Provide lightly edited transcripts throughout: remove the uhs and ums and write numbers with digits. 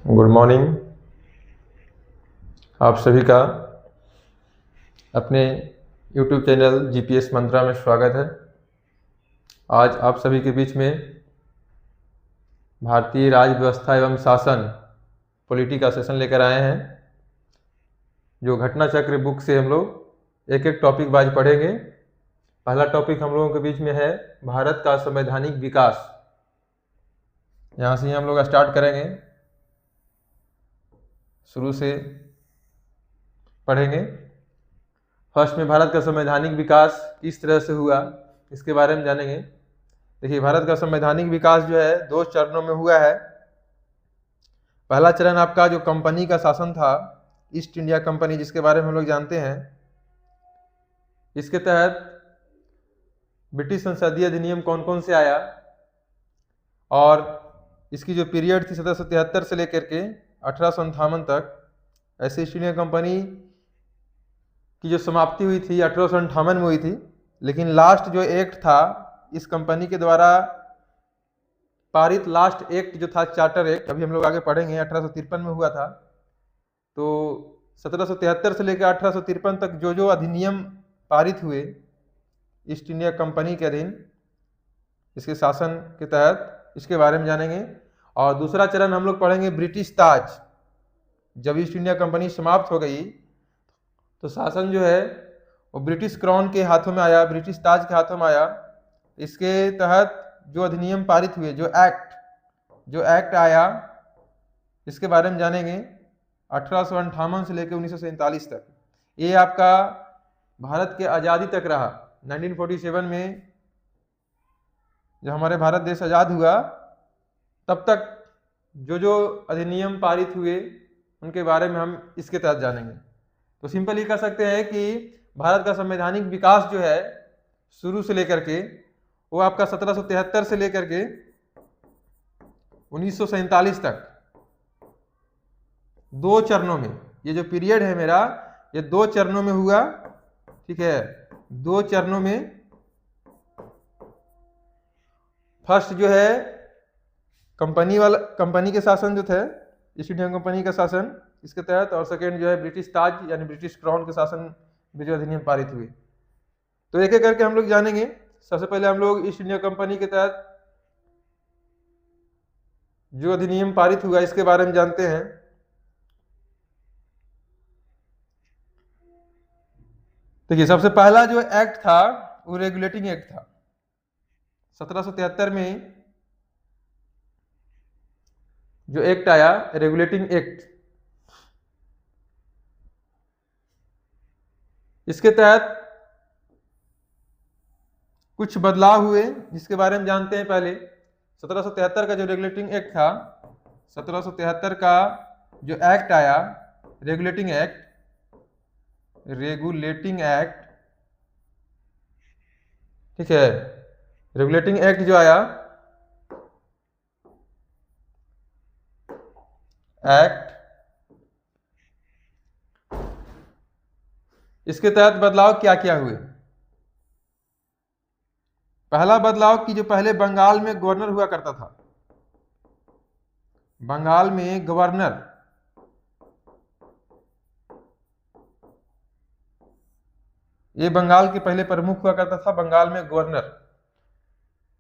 Good morning. आप सभी का अपने YouTube चैनल GPS मंत्रा में स्वागत है। आज आप सभी के बीच में भारतीय राज्य व्यवस्था एवं शासन पॉलिटी का सेशन लेकर आए हैं। जो घटना चक्र बुक से हम लोग एक एक टॉपिक वाइज पढ़ेंगे। पहला टॉपिक हम लोगों के बीच में है भारत का संवैधानिक विकास। यहाँ से हम लोग स्टार्ट करेंगे, शुरू से पढ़ेंगे। फर्स्ट में भारत का संवैधानिक विकास किस तरह से हुआ इसके बारे में जानेंगे। देखिए, भारत का संवैधानिक विकास जो है 2 चरणों में हुआ है। पहला चरण आपका जो कंपनी का शासन था, ईस्ट इंडिया कंपनी, जिसके बारे में हम लोग जानते हैं। इसके तहत ब्रिटिश संसदीय अधिनियम कौन कौन से आया और इसकी जो पीरियड थी 1773 से लेकर के 1858 तक। ऐसे ईस्ट इंडिया कंपनी की जो समाप्ति हुई थी 1858 में हुई थी, लेकिन लास्ट जो एक्ट था इस कंपनी के द्वारा पारित लास्ट एक्ट जो था, चार्टर एक्ट, अभी हम लोग आगे पढ़ेंगे, 1853 में हुआ था। तो 1773 से लेकर 1853 तक जो जो अधिनियम पारित हुए ईस्ट इंडिया कंपनी के अधीन, इसके शासन के तहत, इसके बारे में जानेंगे। और दूसरा चरण हम लोग पढ़ेंगे ब्रिटिश ताज। जब ईस्ट इंडिया कंपनी समाप्त हो गई तो शासन जो है वो ब्रिटिश क्राउन के हाथों में आया, ब्रिटिश ताज के हाथों में आया। इसके तहत जो अधिनियम पारित हुए, जो एक्ट आया, इसके बारे में जानेंगे। 1858 से लेकर 1947 तक, ये आपका भारत के आज़ादी तक रहा। 1947 में जब हमारे भारत देश आज़ाद हुआ तब तक जो जो अधिनियम पारित हुए उनके बारे में हम इसके तहत जानेंगे। तो सिंपल ये कह सकते हैं कि भारत का संवैधानिक विकास जो है शुरू से लेकर के वो आपका 1773 से लेकर के 1947 तक 2 चरणों में, ये जो पीरियड है मेरा, ये 2 चरणों में हुआ। ठीक है, 2 चरणों में। फर्स्ट जो है कंपनी के शासन जो थे, ईस्ट इंडिया कंपनी का शासन, इसके तहत। और सेकेंड जो है ब्रिटिश ताज यानी ब्रिटिश क्राउन के शासन में जो अधिनियम पारित हुए। तो एक एक करके हम लोग जानेंगे। सबसे पहले हम लोग ईस्ट इंडिया कंपनी के तहत जो अधिनियम पारित हुआ इसके बारे में जानते हैं। देखिए, सबसे पहला जो एक्ट था वो रेगुलेटिंग एक्ट था। 1773 में जो एक्ट आया, रेगुलेटिंग एक्ट, इसके तहत कुछ बदलाव हुए जिसके बारे में जानते हैं। पहले 1773 का जो रेगुलेटिंग एक्ट था, 1773 का जो एक्ट आया, रेगुलेटिंग एक्ट, ठीक है, रेगुलेटिंग एक्ट जो आया, एक्ट, इसके तहत बदलाव क्या क्या हुए। पहला बदलाव कि जो पहले बंगाल में गवर्नर हुआ करता था, बंगाल में गवर्नर, ये बंगाल के पहले प्रमुख हुआ करता था, बंगाल में गवर्नर,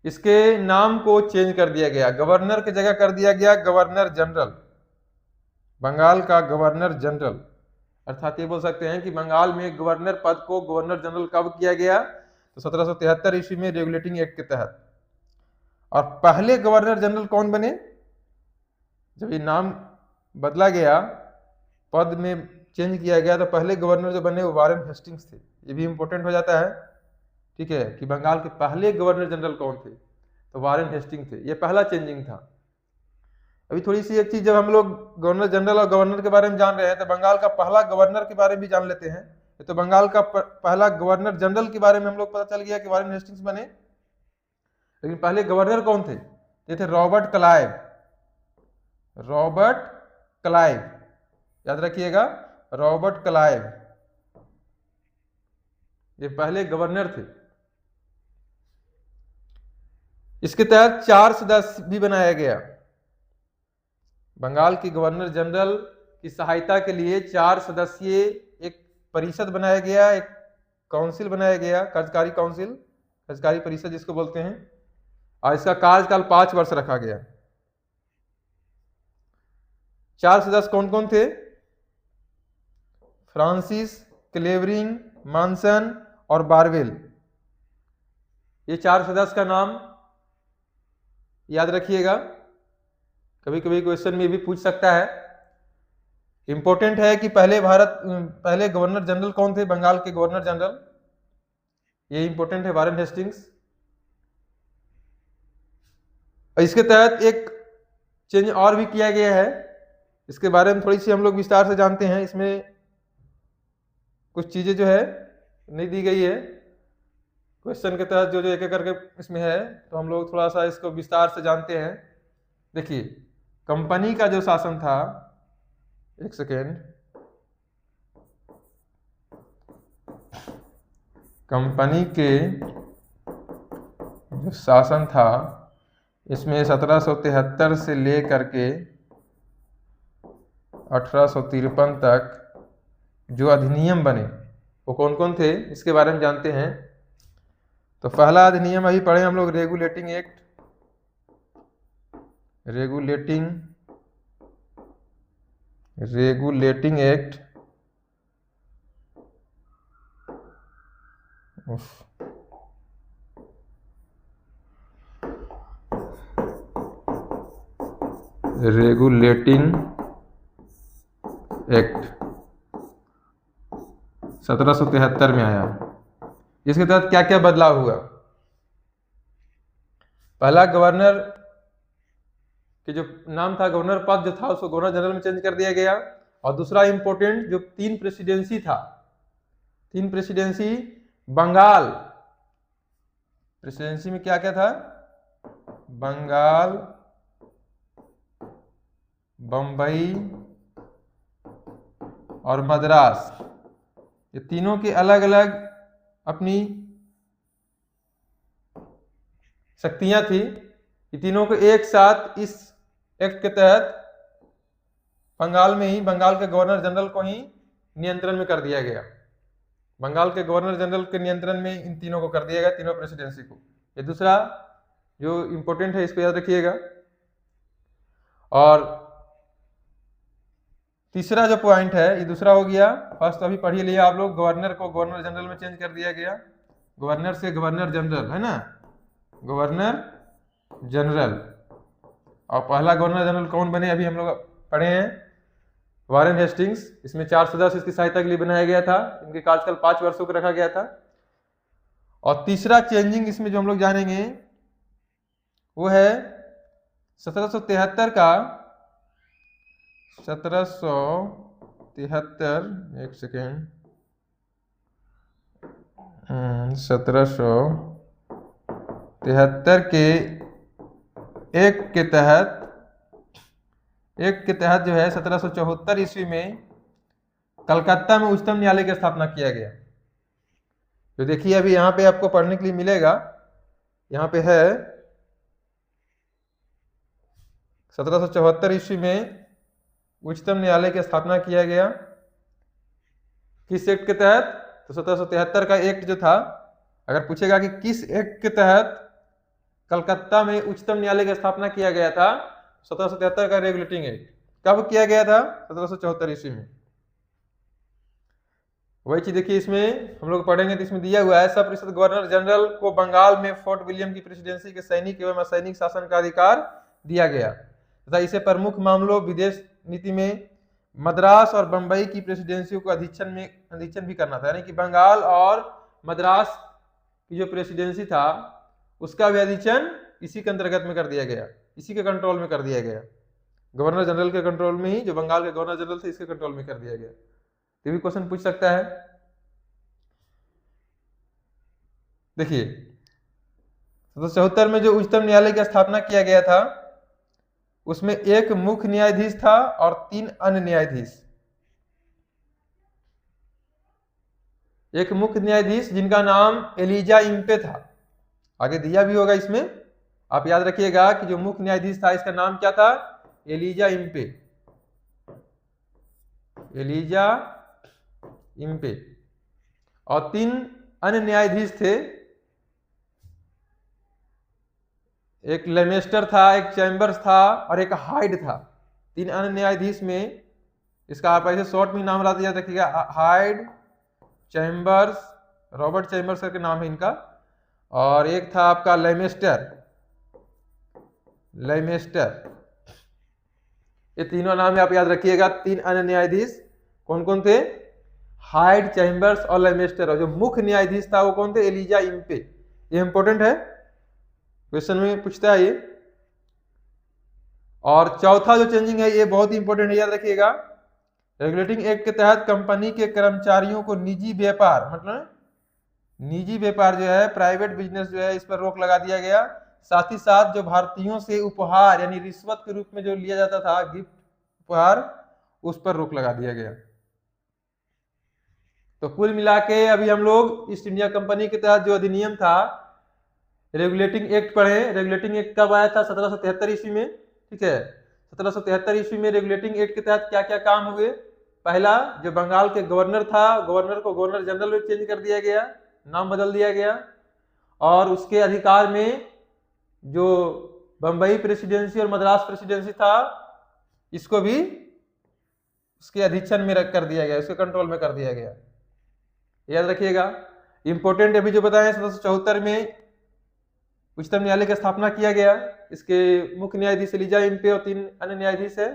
इसके नाम को चेंज कर दिया गया। गवर्नर की जगह कर दिया गया गवर्नर जनरल, बंगाल का गवर्नर जनरल। अर्थात ये बोल सकते हैं कि बंगाल में गवर्नर पद को गवर्नर जनरल कब किया गया, तो 1773 ईस्वी में रेगुलेटिंग एक्ट के तहत। और पहले गवर्नर जनरल कौन बने, जब ये नाम बदला गया, पद में चेंज किया गया, तो पहले गवर्नर जो बने वो वारेन हेस्टिंग्स थे। ये भी इंपॉर्टेंट हो जाता है, ठीक है, कि बंगाल के पहले गवर्नर जनरल कौन थे, तो वारेन हेस्टिंग थे। ये पहला चेंजिंग था। अभी थोड़ी सी एक चीज, जब हम लोग गवर्नर जनरल और गवर्नर के बारे में जान रहे हैं तो बंगाल का पहला गवर्नर के बारे में भी जान लेते हैं। तो बंगाल का पहला गवर्नर जनरल के बारे में हम लोग पता चल गया कि वारेन हेस्टिंग्स बने, लेकिन पहले गवर्नर कौन थे? ये थे रॉबर्ट क्लाइव। रॉबर्ट क्लाइव, याद रखिएगा, रॉबर्ट क्लाइव, ये पहले गवर्नर थे। इसके तहत 4 सदस्य भी बनाया गया। बंगाल की गवर्नर जनरल की सहायता के लिए 4 सदस्यीय एक परिषद बनाया गया, एक काउंसिल बनाया गया, कार्यकारी काउंसिल, कार्यकारी परिषद जिसको बोलते हैं, और इसका कार्यकाल 5 वर्ष रखा गया। 4 सदस्य कौन कौन थे? फ्रांसिस, क्लेवरिंग, मानसन और बारवेल। ये 4 सदस्य का नाम याद रखिएगा, कभी कभी क्वेश्चन में भी पूछ सकता है। इंपॉर्टेंट है कि पहले गवर्नर जनरल कौन थे बंगाल के गवर्नर जनरल, ये इंपॉर्टेंट है, वारेन हेस्टिंग्स। इसके तहत एक चेंज और भी किया गया है, इसके बारे में थोड़ी सी हम लोग विस्तार से जानते हैं। इसमें कुछ चीजें जो है नहीं दी गई है क्वेश्चन के तहत, जो एक एक करके इसमें है, तो हम लोग थोड़ा सा इसको विस्तार से जानते हैं। देखिए, कंपनी का जो शासन था, एक सेकेंड, कंपनी के जो शासन था इसमें 1773 से लेकर के 1853 तक जो अधिनियम बने वो कौन कौन थे, इसके बारे में जानते हैं। तो पहला अधिनियम अभी पढ़े हम लोग, regulating act. Regulating act regulating act 1773 में आया। इसके तहत क्या क्या बदलाव हुआ? पहला, गवर्नर के जो नाम था, गवर्नर पद जो था उसको गवर्नर जनरल में चेंज कर दिया गया। और दूसरा इंपॉर्टेंट, जो 3 प्रेसिडेंसी था, 3 प्रेसिडेंसी बंगाल प्रेसिडेंसी में क्या क्या था? बंगाल, बंबई और मद्रास, ये तीनों के अलग अलग अपनी शक्तियां थी। ये तीनों को एक साथ इस एक्ट के तहत बंगाल में ही, बंगाल के गवर्नर जनरल को ही नियंत्रण में कर दिया गया। बंगाल के गवर्नर जनरल के नियंत्रण में इन तीनों को कर दिया गया, तीनों प्रेसिडेंसी को। ये दूसरा जो इंपॉर्टेंट है, इसको याद रखिएगा। और तीसरा जो पॉइंट है, ये दूसरा हो गया। फर्स्ट अभी पढ़िए लिया आप लोग, गवर्नर को गवर्नर जनरल में चेंज कर दिया गया, गवर्नर से गवर्नर जनरल, है ना, गवर्नर जनरल। और पहला गवर्नर जनरल कौन बने, अभी हम लोग पढ़े हैं, वारेन हेस्टिंग्स। इसमें 4 सदस्य इसकी सहायता के लिए बनाया गया था, इनके कार्यकाल 5 वर्षों का रखा गया था। और तीसरा चेंजिंग इसमें जो हम लोग जानेंगे वो है 1773 का, 1773, एक सेकेंड, 1773 के एक के तहत जो है 1774 ईस्वी में कलकत्ता में उच्चतम न्यायालय की स्थापना किया गया। तो देखिए अभी यहाँ पे आपको पढ़ने के लिए मिलेगा, यहाँ पे है 1774 ईस्वी में उच्चतम न्यायालय की स्थापना किया गया। किस एक्ट के तहत? तो 1773 का एक्ट जो था, अगर पूछेगा कि किस एक्ट के तहत कलकत्ता में उच्चतम न्यायालय की स्थापना किया गया था, 1773 का रेगुलेटिंग एक्ट। कब किया गया था? 1774 ईस्वी में। वही चीज देखिए इसमें हम लोग पढ़ेंगे तो इसमें दिया हुआ है, सब परिषद गवर्नर जनरल को बंगाल में फोर्ट विलियम की प्रेसिडेंसी के सैनिक एवं असैनिक शासन का अधिकार दिया गया तथा इसे प्रमुख मामलों विदेश नीति में मद्रास और बंबई की प्रेसिडेंसी को अधीक्षण भी करना था। यानी कि बंगाल और मद्रास की जो प्रेसिडेंसी था उसका भी अधीक्षण इसी के अंतर्गत में कर दिया गया, इसी के कंट्रोल में कर दिया गया। गवर्नर जनरल के कंट्रोल में ही, जो बंगाल के गवर्नर जनरल थे, इसके कंट्रोल में कर दिया गया। तो भी क्वेश्चन पूछ सकता है। देखिए 1774 में जो उच्चतम न्यायालय की स्थापना किया गया था उसमें एक मुख्य न्यायाधीश था और 3 अन्य न्यायाधीश। एक मुख्य न्यायाधीश जिनका नाम एलिजा इम्पे था, आगे दिया भी होगा इसमें, आप याद रखिएगा कि जो मुख्य न्यायाधीश था इसका नाम क्या था? एलिजा इम्पे, एलिजा इम्पे, और 3 अन्य न्यायाधीश थे, एक लेमेस्टर था, एक चैम्बर्स था और एक हाइड था। 3 अन्य न्यायाधीश में, इसका आप ऐसे शॉर्ट में नाम याद रखिएगा, हाइड, चैम्बर्स, रॉबर्ट चैम्बर्स करके नाम है इनका, और एक था आपका लेमेस्टर, लेमेस्टर। ये तीनों नाम आप याद रखिएगा। 3 अन्य न्यायाधीश कौन कौन थे? हाइड, चैम्बर्स और लेमेस्टर, और जो मुख्य न्यायाधीश था वो कौन थे? Elijah Impey. ये इंपॉर्टेंट है, क्वेश्चन में पूछता है ये। और चौथा जो चेंजिंग है ये बहुत ही इंपॉर्टेंट है, याद रखिएगा। रेगुलेटिंग एक्ट के तहत कंपनी के कर्मचारियों को निजी व्यापार, मतलब निजी व्यापार जो है, प्राइवेट बिजनेस जो है, इस पर रोक लगा दिया गया। साथ ही साथ जो भारतीयों से उपहार यानी रिश्वत के रूप में जो लिया जाता था, गिफ्ट, उपहार, उस पर रोक लगा दिया गया। तो कुल मिला के अभी हम लोग ईस्ट इंडिया कंपनी के तहत जो अधिनियम था, रेगुलेटिंग एक्ट पढ़े। रेगुलेटिंग एक्ट कब आया था? 1773 ईस्वी में, ठीक है। 1773 ईस्वी में रेगुलेटिंग एक्ट के तहत क्या क्या काम हुए? पहला, जो बंगाल के गवर्नर था, गवर्नर को गवर्नर जनरल में चेंज कर दिया गया, नाम बदल दिया गया, और उसके अधिकार में जो बंबई प्रेसिडेंसी और मद्रास प्रेसिडेंसी था, इसको भी उसके अधीक्षण में रख कर दिया गया, उसके कंट्रोल में कर दिया गया। याद रखिएगा। इंपॉर्टेंट अभी जो बताया, 1774 में उच्चतम न्यायालय की स्थापना किया गया। इसके मुख्य न्यायाधीश एलिजा इम्पे और 3 अन्य न्यायाधीश है।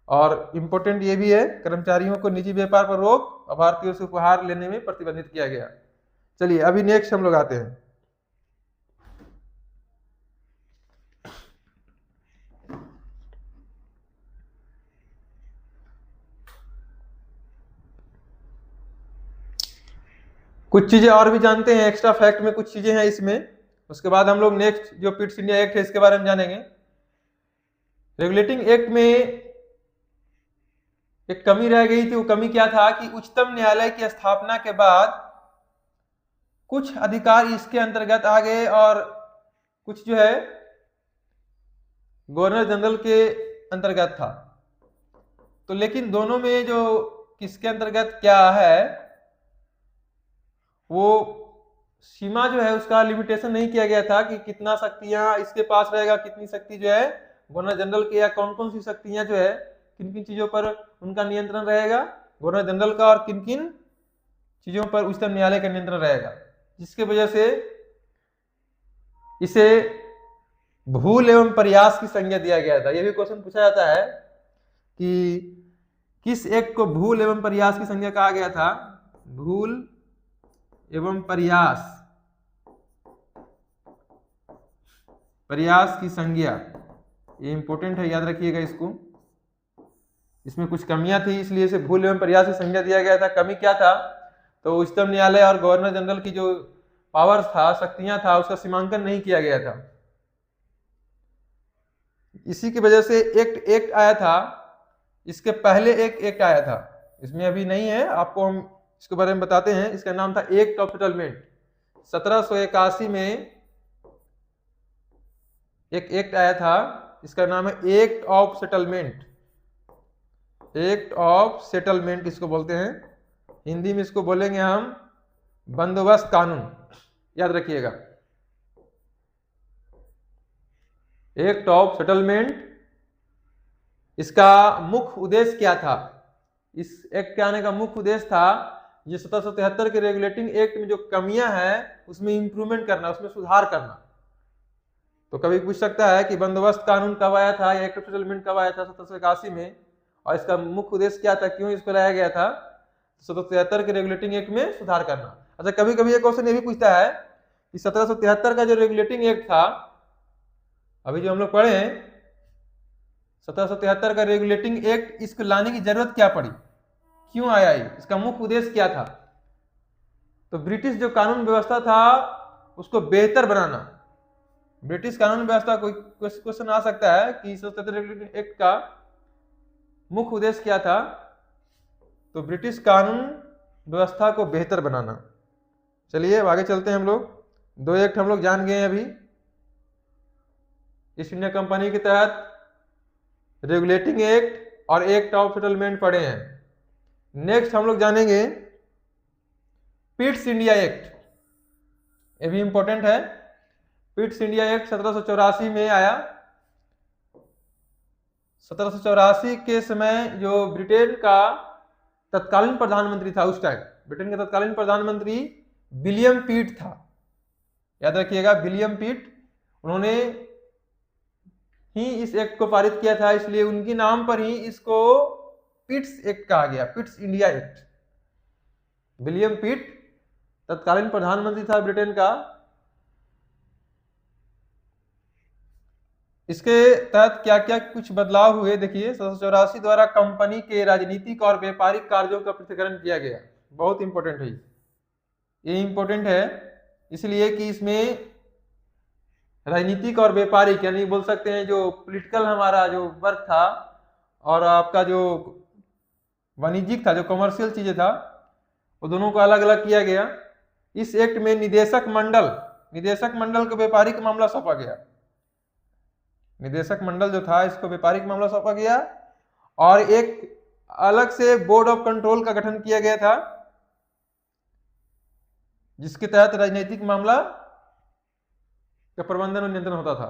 और इंपॉर्टेंट ये भी है, कर्मचारियों को निजी व्यापार पर रोक और भारतीयों से उपहार लेने में प्रतिबंधित किया गया। चलिए अभी नेक्स्ट हम लोग आते हैं। कुछ चीजें और भी जानते हैं, एक्स्ट्रा फैक्ट में कुछ चीजें हैं इसमें। उसके बाद हम लोग नेक्स्ट जो पिट्स इंडिया एक्ट है इसके बारे में जानेंगे। रेगुलेटिंग एक्ट में एक कमी रह गई थी। वो कमी क्या था कि उच्चतम न्यायालय की स्थापना के बाद कुछ अधिकार इसके अंतर्गत आ गए और कुछ जो है गवर्नर जनरल के अंतर्गत था। तो लेकिन दोनों में जो किसके अंतर्गत क्या है, वो सीमा जो है उसका लिमिटेशन नहीं किया गया था कि कितना शक्तियां इसके पास रहेगा, कितनी शक्ति जो है गवर्नर जनरल के, या कौन कौन सी शक्तियां जो है किन किन चीजों पर उनका नियंत्रण रहेगा गवर्नर जनरल का, और किन किन चीजों पर उच्चतम न्यायालय का नियंत्रण रहेगा। जिसके वजह से इसे भूल एवं प्रयास की संज्ञा दिया गया था। यह भी क्वेश्चन पूछा जाता है कि किस एक्ट को भूल एवं प्रयास की संज्ञा कहा गया था? भूल एवं प्रयास, प्रयास की संज्ञा, ये इंपॉर्टेंट है, याद रखिएगा इसको। इसमें कुछ कमियां थी, इसलिए इसे भूल एवं प्रयास की संज्ञा दिया गया था। कमी क्या था? तो उच्चतम न्यायालय और गवर्नर जनरल की जो पावर्स था, शक्तियां था, उसका सीमांकन नहीं किया गया था। इसी की वजह से एक्ट आया था। इसके पहले एक एक्ट आया था, इसमें अभी नहीं है, आपको हम इसके बारे में बताते हैं। इसका नाम था एक्ट ऑफ सेटलमेंट। 1781 में एक एक्ट आया था, इसका नाम है act of settlement. Act of settlement इसको बोलते हैं, हिंदी में इसको बोलेंगे हम बंदोबस्त कानून। याद रखिएगा, एक्ट ऑफ सेटलमेंट। इसका मुख्य उद्देश्य क्या था? इस एक्ट के आने का मुख्य उद्देश्य था ये 1773 के रेगुलेटिंग एक्ट में जो कमियां हैं उसमें इंप्रूवमेंट करना, उसमें सुधार करना। तो कभी पूछ सकता है कि बंदोबस्त कानून कब आया था, या एक्ट ऑफ सेटलमेंट कब आया था? 1781 में। और इसका मुख्य उद्देश्य क्या था, क्यों इसको लाया गया था? 1773 के रेगुलेटिंग एक्ट में सुधार करना। अच्छा, कभी कभी ये क्वेश्चन ये भी पूछता है कि 1773 का जो रेगुलेटिंग एक्ट था, अभी जो हम लोग पढ़े हैं 1773 का रेगुलेटिंग एक्ट, इसको लाने की जरूरत क्या पड़ी, क्यों आया ये, इसका मुख्य उद्देश्य क्या था? तो ब्रिटिश जो कानून व्यवस्था था उसको बेहतर बनाना। ब्रिटिश कानून व्यवस्था, कोई क्वेश्चन आ सकता है कि 1773 रेगुलेटिंग एक्ट का मुख्य उद्देश्य क्या था? तो ब्रिटिश कानून व्यवस्था को बेहतर बनाना। चलिए अब आगे चलते हैं हम लोग। 2 एक्ट हम लोग जान गए हैं अभी। ईस्ट इंडिया कंपनी के तहत रेगुलेटिंग एक्ट और एक्ट ऑफ सेटलमेंट पढ़े हैं। नेक्स्ट हम लोग जानेंगे पिट्स इंडिया एक्ट, ये भी इंपॉर्टेंट है। पिट्स इंडिया एक्ट 1784 में आया। 1784 के समय जो ब्रिटेन का तत्कालीन प्रधानमंत्री था, उस टाइम ब्रिटेन का तत्कालीन प्रधानमंत्री विलियम पिट था, याद रखिएगा विलियम पिट, उन्होंने ही इस एक्ट को पारित किया था, इसलिए उनके नाम पर ही इसको पिट्स एक्ट कहा गया, पिट्स इंडिया एक्ट। विलियम पिट तत्कालीन प्रधानमंत्री था ब्रिटेन का। इसके तहत क्या क्या कुछ बदलाव हुए देखिए। 1784 द्वारा कंपनी के राजनीतिक और व्यापारिक कार्यों का पृथक्करण किया गया, बहुत इंपॉर्टेंट है ये इंपॉर्टेंट है इसलिए कि इसमें राजनीतिक और व्यापारिक यानी बोल सकते हैं जो पॉलिटिकल हमारा जो वर्क था और आपका जो वाणिज्यिक था, जो कमर्शियल चीजें था, वो दोनों को अलग अलग किया गया। इस एक्ट में निदेशक मंडल को व्यापारिक मामला सौंपा गया, निदेशक मंडल जो था इसको व्यापारिक मामला सौंपा गया, और एक अलग से बोर्ड ऑफ कंट्रोल का गठन किया गया था जिसके तहत राजनीतिक मामला का प्रबंधन और नियंत्रण होता था।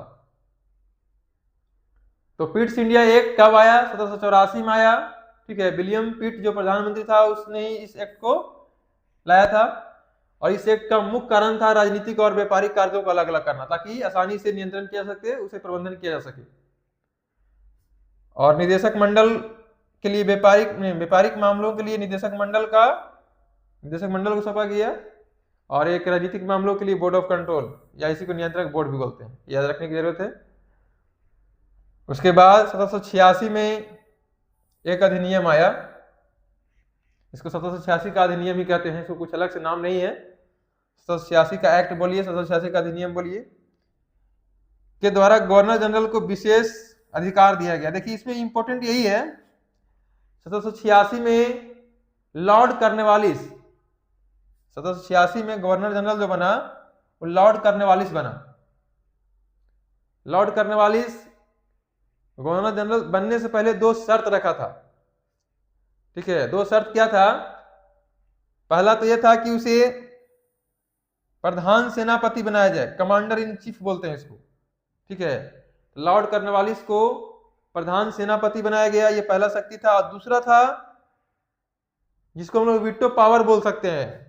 तो पिट्स इंडिया एक्ट कब आया? 1784 में आया, ठीक है। विलियम पिट जो प्रधानमंत्री था उसने ही इस एक्ट को लाया था, और इस एक्ट का मुख्य कारण था राजनीतिक और व्यापारिक कार्यों को अलग अलग करना, ताकि आसानी से नियंत्रण किया जा सके, उसे प्रबंधन किया जा सके। और निदेशक मंडल के लिए व्यापारिक मामलों के लिए निदेशक मंडल को सौंपा गया, और एक राजनीतिक मामलों के लिए बोर्ड ऑफ कंट्रोल या इसी को नियंत्रक बोर्ड भी बोलते हैं, याद रखने की जरूरत है। उसके बाद 1786 में एक अधिनियम आया, इसको 1786 का अधिनियम ही कहते हैं, इसको कुछ अलग से नाम नहीं है। 1786 का एक्ट बोलिए, 1786 का अधिनियम बोलिए, के द्वारा गवर्नर जनरल को विशेष अधिकार दिया गया। देखिए इसमें इंपॉर्टेंट यही है, 1786 में लॉर्ड कॉर्नवालिस, 1786 में गवर्नर जनरल जो बना वो लॉर्ड कॉर्नवालिस बना। लॉर्ड कॉर्नवालिस गवर्नर जनरल बनने से पहले दो शर्त रखा था, ठीक है। दो शर्त क्या था? पहला तो यह था कि उसे प्रधान सेनापति बनाया जाए, कमांडर इन चीफ बोलते हैं इसको, ठीक है। लॉर्ड कॉर्नवालिस को प्रधान सेनापति बनाया गया, ये पहला शक्ति था। और दूसरा था जिसको हम लोग वीटो पावर बोल सकते हैं।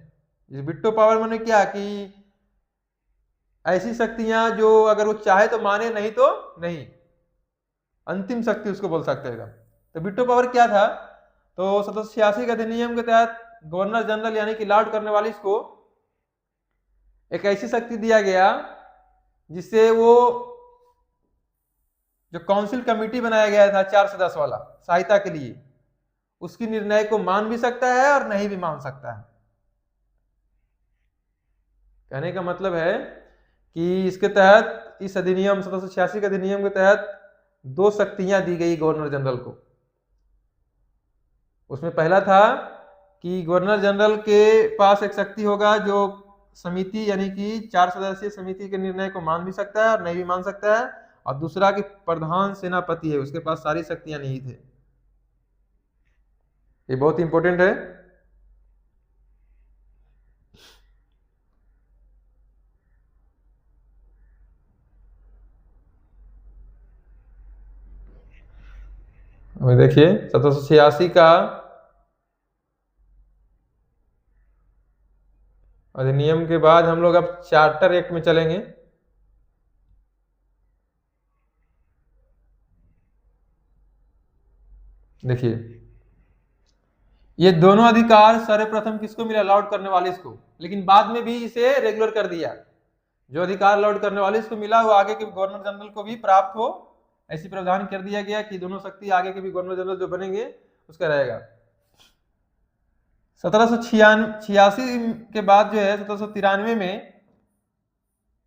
वीटो पावर माने क्या कि ऐसी शक्तियां जो अगर वो चाहे तो माने, नहीं तो नहीं, अंतिम शक्ति उसको बोल सकते हैं। तो वीटो पावर क्या था? तो 1786 के अधिनियम के तहत गवर्नर जनरल यानी कि लॉर्ड कॉर्नवालिस को एक ऐसी शक्ति दिया गया जिससे वो जो काउंसिल कमेटी बनाया गया था 4 सदस्य वाला सहायता के लिए, उसकी निर्णय को मान भी सकता है और नहीं भी मान सकता है। कहने का मतलब है कि इसके तहत, इस अधिनियम 1786 के अधिनियम के तहत दो शक्तियां दी गई गवर्नर जनरल को। उसमें पहला था कि गवर्नर जनरल के पास एक शक्ति होगा जो समिति यानी कि 4 सदस्यीय समिति के निर्णय को मान भी सकता है और नहीं भी मान सकता है। और दूसरा कि प्रधान सेनापति है, उसके पास सारी शक्तियां नहीं थे। ये बहुत इंपॉर्टेंट है। देखिए 1786 का अधिनियम के बाद हम लोग अब चार्टर एक्ट में चलेंगे। देखिए ये दोनों अधिकार सर्वप्रथम किसको मिला? लॉर्ड कॉर्नवालिस को, लेकिन बाद में भी इसे रेगुलर कर दिया। जो अधिकार लॉर्ड कॉर्नवालिस को मिला वो आगे के गवर्नर जनरल को भी प्राप्त हो, ऐसी प्रावधान कर दिया गया कि दोनों शक्ति आगे के भी गवर्नर जनरल जो बनेंगे उसका रहेगा। 1786 के बाद जो है 1793 में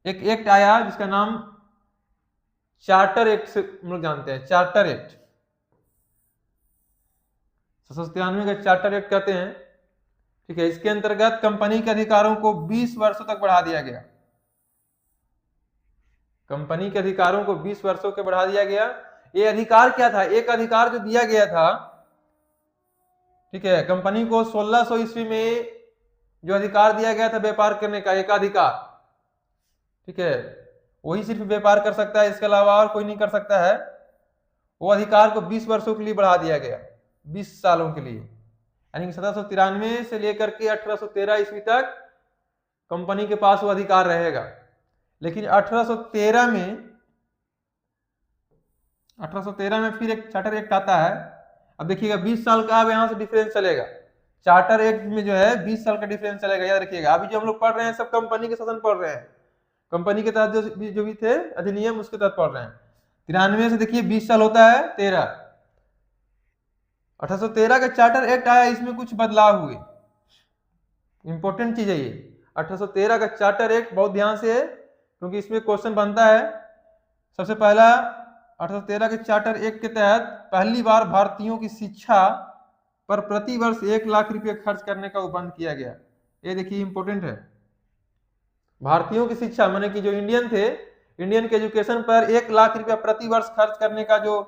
एक एक्ट आया जिसका नाम चार्टर एक्ट से हम लोग जानते हैं। चार्टर एक्ट 1793 का चार्टर एक्ट कहते हैं, ठीक है। इसके अंतर्गत कंपनी के अधिकारों को 20 वर्षों तक बढ़ा दिया गया। कंपनी के अधिकारों को 20 वर्षों के बढ़ा दिया गया। ये अधिकार क्या था? एक अधिकार जो दिया गया था, ठीक है, कंपनी को 1600 ईस्वी में जो अधिकार दिया गया था व्यापार करने का, एकाधिकार, ठीक है, वही सिर्फ व्यापार कर सकता है, इसके अलावा और कोई नहीं कर सकता है। वो अधिकार को 20 वर्षों के लिए बढ़ा दिया गया, 20 सालों के लिए, यानी 1793 से लेकर के 1813 ईस्वी तक कंपनी के पास वो अधिकार रहेगा। लेकिन 1813 में फिर एक चार्टर एक्ट आता है। अब देखिएगा 20 साल का अब यहाँ से डिफरेंस चलेगा, चार्टर एक्ट में जो है 20 साल का डिफरेंस चलेगा, याद रखिएगा। अभी जो हम लोग पढ़ रहे हैं सब कंपनी के शासन पढ़ रहे हैं, कंपनी के तहत जो भी थे अधिनियम उसके तहत पढ़ रहे हैं। 93 से देखिए 20 साल होता है 13, 1813 का चार्टर एक्ट आया, इसमें कुछ बदलाव हुए, इंपॉर्टेंट चीज है ये। 1813 का चार्टर एक्ट बहुत ध्यान से है, क्योंकि इसमें क्वेश्चन बनता है। सबसे पहला 1813 के चार्टर एक्ट के तहत पहली बार भारतीयों की शिक्षा पर प्रति वर्ष 1 लाख रुपए खर्च करने का बंद किया गया। ये देखिए इंपॉर्टेंट है, भारतीयों की शिक्षा माने कि जो इंडियन थे, इंडियन के एजुकेशन पर 1 लाख रुपया प्रति वर्ष खर्च करने का जो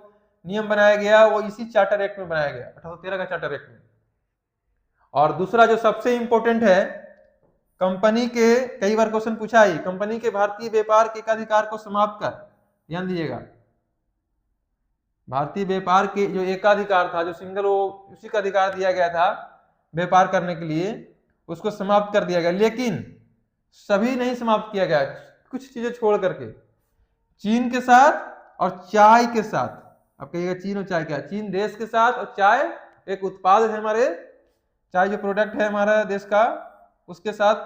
नियम बनाया गया वो इसी चार्टर एक्ट में बनाया गया, 1813 का चार्टर एक्ट में। और दूसरा जो सबसे इंपॉर्टेंट है, कंपनी के, कई बार क्वेश्चन पूछा है, कंपनी के भारतीय व्यापार के एकाधिकार को समाप्त कर, ध्यान दीजिएगा, भारतीय व्यापार के जो एकाधिकार था, जो सिंगल वो उसी का अधिकार दिया गया था व्यापार करने के लिए, उसको समाप्त कर दिया गया। लेकिन सभी नहीं समाप्त किया गया, कुछ चीजें छोड़ करके। चीन के साथ और चाय के साथ, अब कहिएगा चीन और चाय क्या? चीन देश के साथ, और चाय एक उत्पाद है हमारे, चाय जो प्रोडक्ट है हमारा देश का, उसके साथ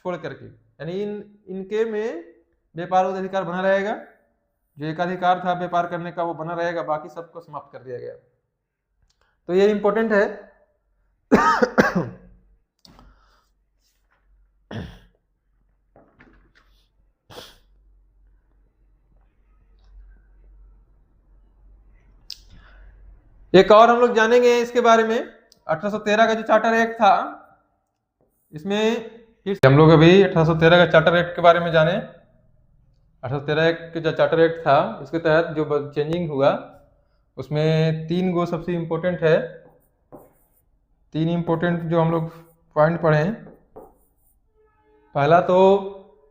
छोड़ करके, यानी इनके में व्यापार अधिकार बना रहेगा, जो एकाधिकार था व्यापार करने का वो बना रहेगा, बाकी सबको समाप्त कर दिया गया। तो ये इंपॉर्टेंट है। एक और हम लोग जानेंगे इसके बारे में, 1813 का जो चार्टर एक्ट था, इसमें हम लोग अभी 1813 का चार्टर एक्ट के बारे में जाने। 1813 के जो चार्टर एक्ट था, इसके तहत जो चेंजिंग हुआ उसमें 3 गो सबसे इम्पोर्टेंट है, 3 इम्पोर्टेंट जो हम लोग पॉइंट पढ़े। पहला तो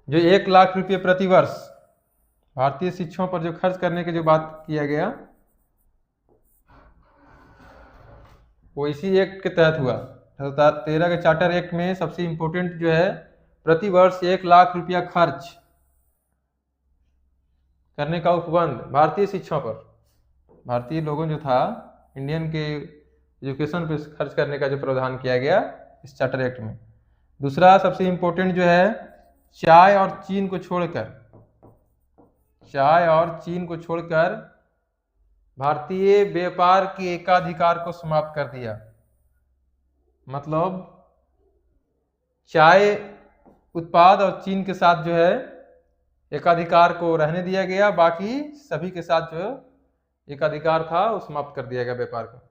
जो 1 लाख रुपये प्रति वर्ष भारतीय शिक्षकों पर जो खर्च करने की जो बात किया गया, वो इसी एक्ट के तहत हुआ। 1813 के चार्टर एक्ट में सबसे इम्पोर्टेंट जो है, प्रति वर्ष 1 लाख रुपया खर्च करने का उपबंध भारतीय शिक्षा पर, भारतीय लोगों जो था इंडियन के एजुकेशन पे खर्च करने का जो प्रावधान किया गया इस चार्टर एक्ट में। दूसरा सबसे इम्पोर्टेंट जो है, चाय और चीन को छोड़कर भारतीय व्यापार के एकाधिकार को समाप्त कर दिया। मतलब चाय उत्पाद और चीन के साथ जो है एकाधिकार को रहने दिया गया, बाकी सभी के साथ जो एकाधिकार था वो समाप्त कर दिया गया व्यापार का।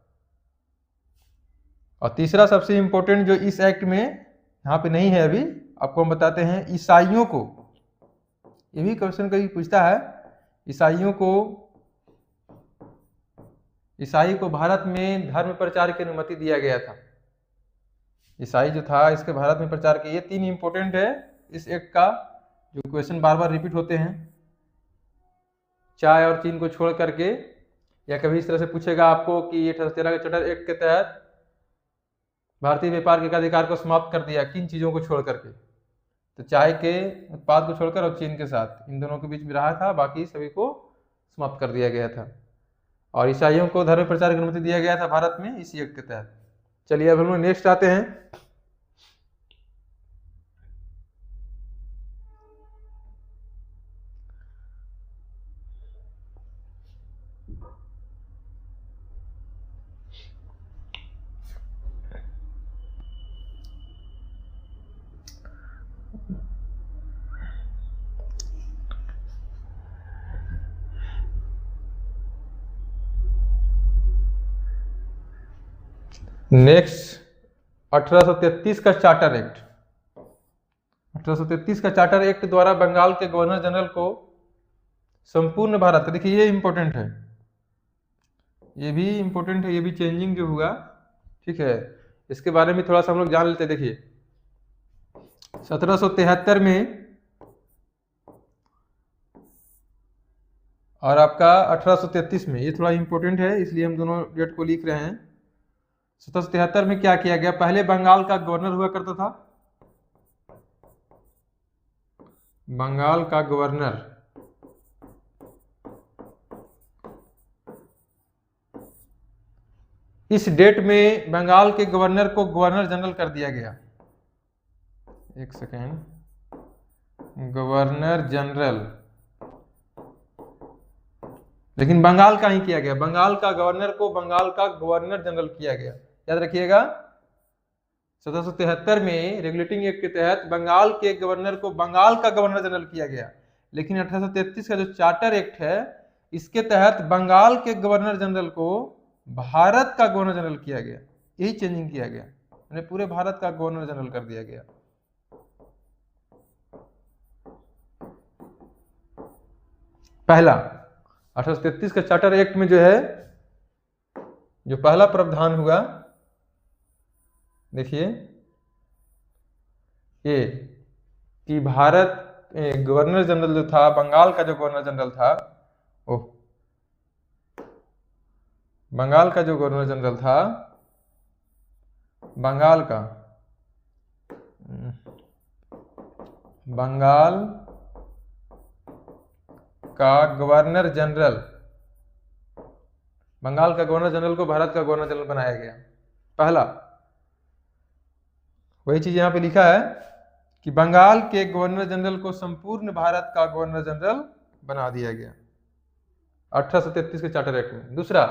और तीसरा सबसे इम्पोर्टेंट जो इस एक्ट में यहाँ पे नहीं है अभी, आपको हम बताते हैं, ईसाइयों को, ये भी क्वेश्चन कभी पूछता है, ईसाई को भारत में धर्म प्रचार की अनुमति दिया गया था। ईसाई जो था इसके भारत में प्रचार के, ये 3 इंपॉर्टेंट है इस एक्ट का, जो क्वेश्चन बार बार रिपीट होते हैं। चाय और चीन को छोड़ करके, या कभी इस तरह से पूछेगा आपको कि 1813 के चार्टर एक्ट के तहत भारतीय व्यापार के एकाधिकार को समाप्त कर दिया, किन चीजों को छोड़ करके? तो चाय के उत्पाद को छोड़कर और चीन के साथ, इन दोनों के बीच में रहा था, बाकी सभी को समाप्त कर दिया गया था। और ईसाइयों को धर्म प्रचार की अनुमति दिया गया था भारत में इसी एक्ट के तहत। चलिए अब हम लोग नेक्स्ट आते हैं। नेक्स्ट 1833 का चार्टर एक्ट। 1833 का चार्टर एक्ट द्वारा बंगाल के गवर्नर जनरल को संपूर्ण भारत, देखिए ये इंपॉर्टेंट है, ये भी इम्पोर्टेंट है, ये भी चेंजिंग जो हुआ, ठीक है, इसके बारे में थोड़ा सा हम लोग जान लेते हैं। देखिए 1773 में और आपका 1833 में, ये थोड़ा इम्पोर्टेंट है इसलिए हम दोनों डेट को लिख रहे हैं। 1773 में क्या किया गया, पहले बंगाल का गवर्नर हुआ करता था, बंगाल का गवर्नर, इस डेट में बंगाल के गवर्नर को गवर्नर जनरल कर दिया गया। एक सेकेंड, गवर्नर जनरल, लेकिन बंगाल का ही किया गया, बंगाल का गवर्नर को बंगाल का गवर्नर जनरल किया गया। याद रखिएगा 1773 में रेगुलेटिंग एक्ट के तहत बंगाल के गवर्नर को बंगाल का गवर्नर जनरल किया गया, लेकिन 1833 का जो चार्टर एक्ट है इसके तहत बंगाल के गवर्नर जनरल को भारत का गवर्नर जनरल किया गया। यही चेंजिंग किया गया, यानी पूरे भारत का गवर्नर जनरल कर दिया गया। पहला 1833 का चार्टर एक्ट में जो है, जो पहला प्रावधान हुआ, देखिए ये कि भारत गवर्नर जनरल जो था, बंगाल का जो गवर्नर जनरल था, बंगाल का जो गवर्नर जनरल था, बंगाल का गवर्नर जनरल, बंगाल का गवर्नर जनरल को भारत का गवर्नर जनरल बनाया गया। पहला वही चीज यहां पे लिखा है कि बंगाल के गवर्नर जनरल को संपूर्ण भारत का गवर्नर जनरल बना दिया गया 1833 के चार्टर एक्ट में। दूसरा,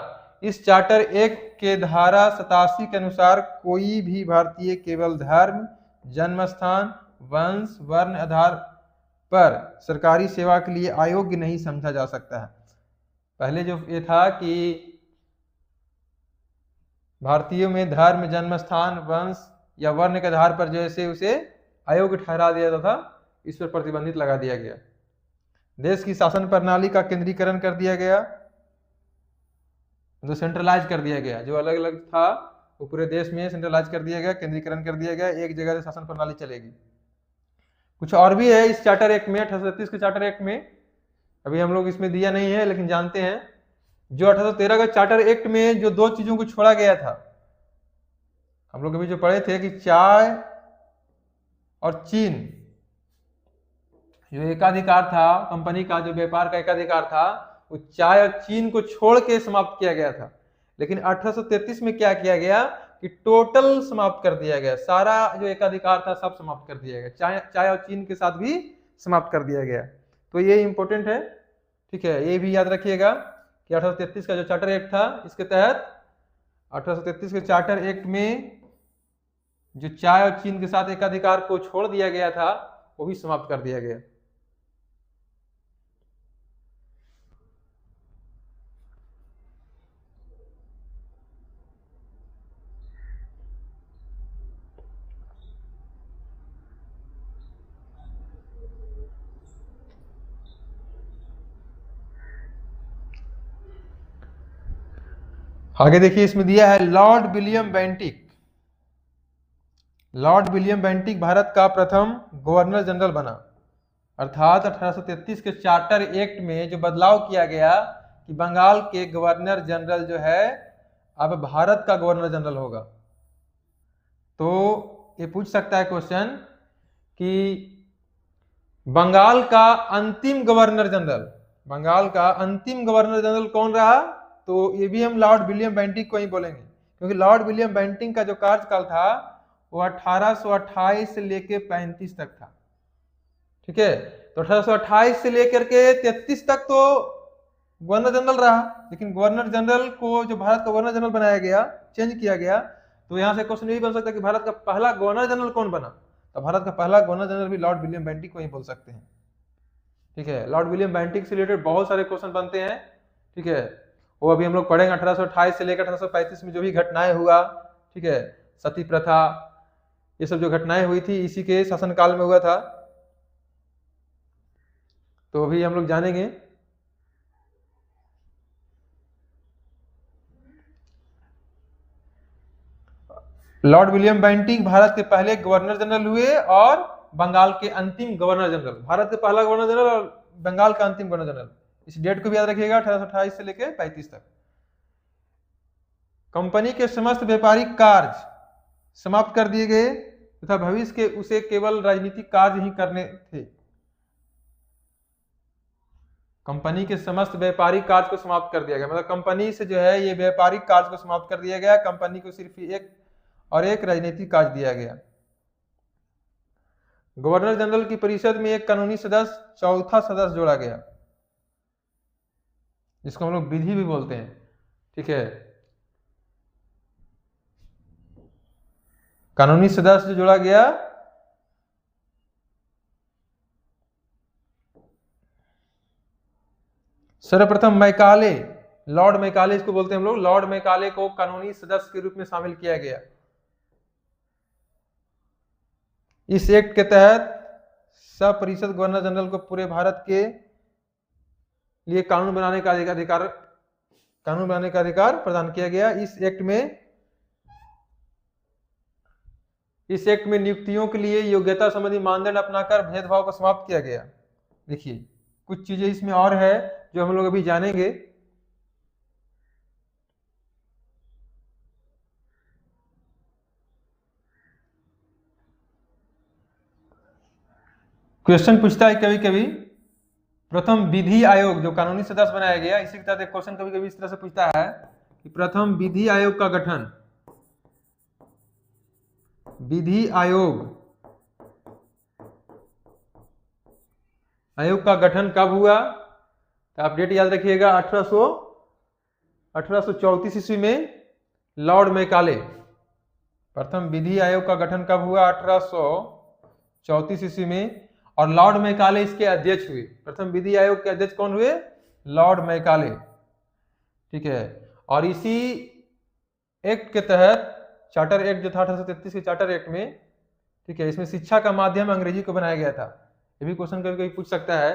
इस चार्टर एक्ट के धारा 87 के अनुसार कोई भी भारतीय केवल धर्म, जन्म स्थान, वंश, वर्ण आधार पर सरकारी सेवा के लिए अयोग्य नहीं समझा जा सकता है। पहले जो ये था कि भारतीयों में धर्म, जन्म स्थान, वंश या वर्ण के आधार पर जैसे उसे अयोग्य ठहरा दिया जाता था, इस पर प्रतिबंधित लगा दिया गया। देश की शासन प्रणाली का केंद्रीकरण कर दिया गया, तो सेंट्रलाइज कर दिया गया, जो अलग अलग था वो पूरे देश में सेंट्रलाइज कर दिया गया, केंद्रीकरण कर दिया गया, एक जगह से शासन प्रणाली चलेगी। कुछ और भी है इस चार्टर एक्ट में, 1833 के चार्टर एक्ट में, अभी हम लोग इसमें दिया नहीं है लेकिन जानते हैं। जो 1813 का चार्टर एक्ट में जो दो चीजों को छोड़ा गया था, हम लोग अभी जो पढ़े थे कि चाय और चीन, जो एकाधिकार था कंपनी का, जो व्यापार का एकाधिकार था, वो चाय और चीन को छोड़ के समाप्त किया गया था। लेकिन 1833 में क्या किया गया कि टोटल समाप्त कर दिया गया, सारा जो एकाधिकार था सब समाप्त कर दिया गया, चाय और चीन के साथ भी समाप्त कर दिया गया। तो ये इंपॉर्टेंट है, ठीक है, ये भी याद रखिएगा कि 1833 का जो चार्टर एक्ट था, इसके तहत 1833 के चार्टर एक्ट में जो चाय और चीन के साथ एकाधिकार को छोड़ दिया गया था, वो भी समाप्त कर दिया गया। आगे देखिए, इसमें दिया है Lord William Bentinck. Lord William Bentinck Bharat का प्रथम गवर्नर जनरल बना, अर्थात 1833 के चार्टर एक्ट में जो बदलाव किया गया कि बंगाल के गवर्नर जनरल जो है अब भारत का गवर्नर जनरल होगा। तो ये पूछ सकता है क्वेश्चन कि बंगाल का अंतिम गवर्नर जनरल, बंगाल का अंतिम गवर्नर जनरल कौन रहा? तो ये भी हम लॉर्ड विलियम बेंटिक को ही बोलेंगे, क्योंकि लॉर्ड विलियम बेंटिक का जो कार्यकाल था वो 1828 से लेके 35 तक था, ठीक है। तो 1828 से लेकर के 33 तक तो गवर्नर जनरल रहा, लेकिन गवर्नर जनरल को जो भारत का गवर्नर जनरल बनाया गया, चेंज किया गया, तो यहां से क्वेश्चन यही बन सकता है कि भारत का पहला गवर्नर जनरल कौन बना? तो भारत का पहला गवर्नर जनरल भी लॉर्ड विलियम बेंटिक को ही बोल सकते हैं, ठीक है। लॉर्ड विलियम बेंटिक से रिलेटेड बहुत सारे क्वेश्चन बनते हैं, ठीक है, वो अभी हम लोग पढ़ेंगे। 1828 से लेकर 1835 में जो भी घटनाएं हुआ, ठीक है, सती प्रथा, ये सब जो घटनाएं हुई थी इसी के शासनकाल में हुआ था, तो अभी हम लोग जानेंगे। लॉर्ड विलियम बेंटिक भारत के पहले गवर्नर जनरल हुए और बंगाल के अंतिम गवर्नर जनरल। भारत के पहला गवर्नर जनरल और बंगाल का अंतिम गवर्नर जनरल। इस डेट को भी याद रखिएगा, 1828 से लेकर 35 तक। कंपनी के समस्त व्यापारिक कार्य समाप्त कर दिए गए तथा भविष्य के उसे केवल राजनीतिक कार्य ही करने थे। कंपनी के समस्त व्यापारिक कार्य को समाप्त कर दिया गया, मतलब कंपनी से जो है ये व्यापारिक कार्य को समाप्त कर दिया गया। कंपनी को सिर्फ एक राजनीतिक कार्य दिया गया। गवर्नर जनरल की परिषद में एक कानूनी सदस्य, चौथा सदस्य जोड़ा गया, जिसको हम लोग विधि भी बोलते हैं। ठीक है, कानूनी सदस्य जो जोड़ा गया, सर्वप्रथम मैकाले, लॉर्ड मैकाले इसको बोलते हैं हम लोग, लॉर्ड मैकाले को कानूनी सदस्य के रूप में शामिल किया गया। इस एक्ट के तहत सब परिषद गवर्नर जनरल को पूरे भारत के लिए कानून बनाने का अधिकार प्रदान किया गया। इस एक्ट में नियुक्तियों के लिए योग्यता संबंधी मानदंड अपनाकर भेदभाव को समाप्त किया गया। देखिए कुछ चीजें इसमें और है जो हम लोग अभी जानेंगे। क्वेश्चन पूछता है कभी कभी, प्रथम विधि आयोग जो कानूनी सदस्य बनाया गया, इसी के तहत एक क्वेश्चन कभी कभी इस तरह से पूछता है कि प्रथम विधि आयोग का गठन, विधि आयोग का गठन कब हुआ? तो आप डेट याद रखिएगा, 1834 ईस्वी में लॉर्ड मैकाले। प्रथम विधि आयोग का गठन कब हुआ? 1834 ईस्वी में, और लॉर्ड मैकाले इसके अध्यक्ष हुए। प्रथम विधि आयोग के अध्यक्ष कौन हुए? Lord Macaulay. ठीक है, और इसी एक्ट के तहत, चार्टर एक्ट जो था 1833 के चार्टर एक्ट में, ठीक है, इसमें शिक्षा का माध्यम अंग्रेजी को बनाया गया था। ये भी क्वेश्चन कभी कभी पूछ सकता है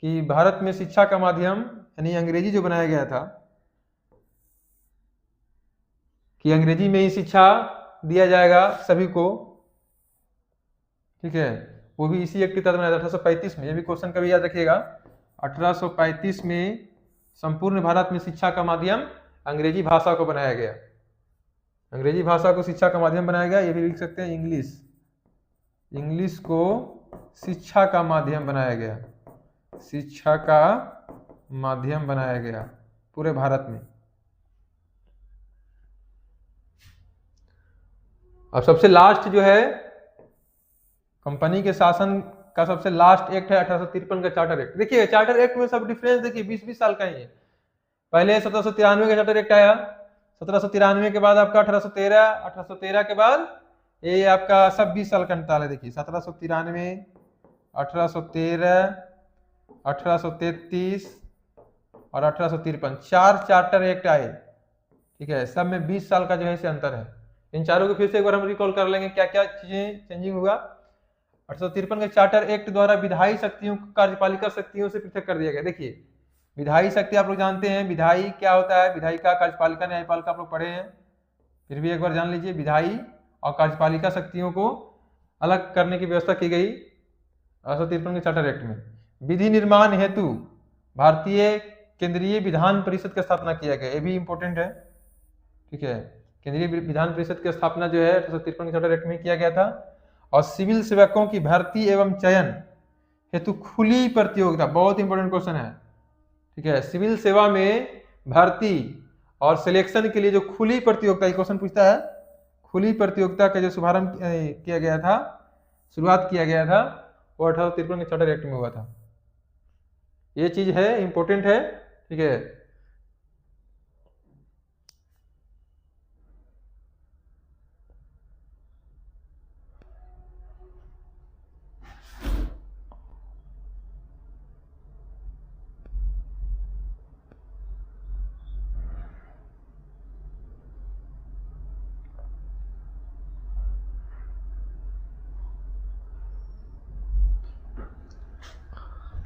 कि भारत में शिक्षा का माध्यम यानी अंग्रेजी जो बनाया गया था, कि अंग्रेजी में ही शिक्षा दिया जाएगा सभी को। ठीक है, वो भी इसी एक्ट के तहत बनाया था 1835 में। ये भी क्वेश्चन कभी याद रखिएगा, 1835 में संपूर्ण भारत में शिक्षा का माध्यम अंग्रेजी भाषा को बनाया गया। अंग्रेजी भाषा को शिक्षा का माध्यम बनाया गया। ये भी लिख सकते हैं इंग्लिश को शिक्षा का माध्यम बनाया गया, शिक्षा का माध्यम बनाया गया पूरे भारत में। अब सबसे लास्ट जो है कंपनी के शासन का सबसे लास्ट एक्ट है 1853 का चार्टर एक्ट। देखिए चार्टर एक्ट में सब डिफरेंस देखिए 20-20 साल का ही है। पहले 1793 का चार्टर एक्ट आया, 1793 के बाद आपका 1813 के बाद ये आपका सब 20 साल का अंतराल है। देखिए 1793, 1813, 1833 और 1853, 4 चार्टर एक्ट आए। ठीक है, सब में 20 साल का जो है अंतर है। इन चारों को फिर से एक बार हम रिकॉल कर लेंगे क्या क्या चीजें चेंजिंग हुआ। 1853 के चार्टर एक्ट द्वारा विधायी शक्तियों को कार्यपालिका शक्तियों से पृथक कर दिया गया। देखिए विधायी शक्ति आप लोग जानते हैं, विधायी क्या होता है, विधायिका, कार्यपालिका, न्यायपालिका आप लोग पढ़े हैं, फिर भी एक बार जान लीजिए। विधायी और कार्यपालिका शक्तियों को अलग करने की व्यवस्था की गई 1853 के चार्टर एक्ट में। विधि निर्माण हेतु भारतीय केंद्रीय विधान परिषद की स्थापना किया गया, ये भी इंपॉर्टेंट है। ठीक है, केंद्रीय विधान परिषद की स्थापना जो है 1853 के चार्टर एक्ट में किया गया था। और सिविल सेवकों की भर्ती एवं चयन हेतु खुली प्रतियोगिता, बहुत इंपॉर्टेंट क्वेश्चन है। ठीक है, सिविल सेवा में भर्ती और सिलेक्शन के लिए जो खुली प्रतियोगिता, ये क्वेश्चन पूछता है, खुली प्रतियोगिता का जो शुभारंभ किया गया था, शुरुआत किया गया था, वो 1853 के चार्टर एक्ट में हुआ था। ये चीज है, इंपॉर्टेंट है। ठीक है,